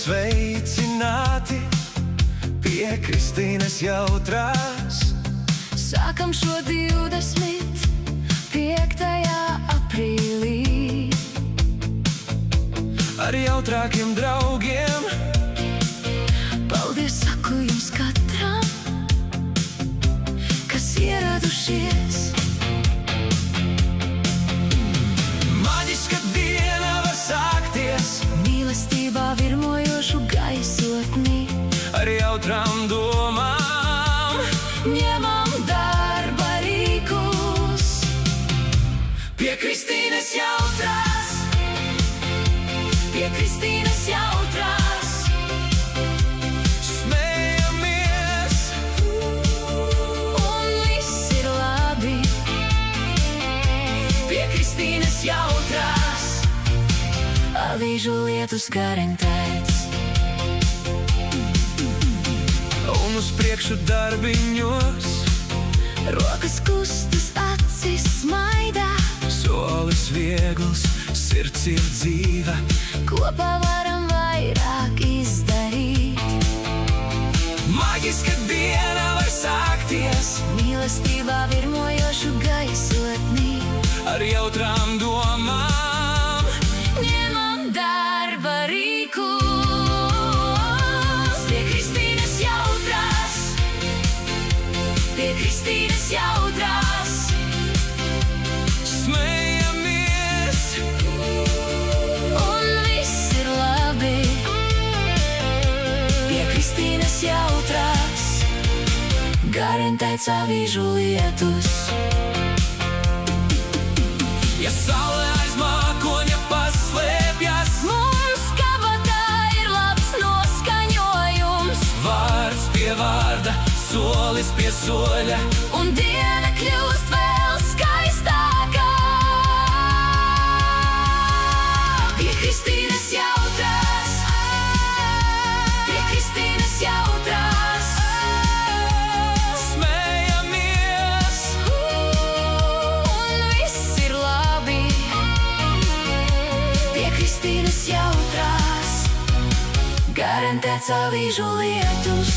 Sveicināti pie Kristīnes jautrās. Sākam šo 25. aprīlī Ar jautrākiem draugiem. Paldies saku jums katram, kas ieradušies. Maģiska diena var sākties Mīlestībā virmojošu gaisotni. ar jautrām domām. Ņemam darba rīkus Pie Kristīnes jautrās. pie Kristīnes jautrās. Smējamies, Un viss ir labi pie Kristīnes jautrās. Avīžu lietus garantēts. un uz priekšu darbiņos. Rokas kustas, acis smaidā. Solis viegls, sirds ir dzīva. Kopā varam vairāk izdarīt. Maģiska diena var sākties Mīlestībā virmojošu gaisotni. ar jautrām domām. Ņemam darba rīkus pie Kristīnes jautrās. Pie Kristīnes jautrās. Smējamies, Un viss ir labi pie Kristīnes jautrās. Garantēts avīžu lietus. ja saule aiz mākoņa paslēpjas. Mums kabatā ir labs noskaņojums. Vārds pie vārda, solis pie soļa. Un diena kļūst vēl skaistākā pie Kristīnes jautrās. Pie Kristīnes jautrās. Smējamies, Un viss ir labi pie Kristīnes jautrās. Garantēts avīžu lietus.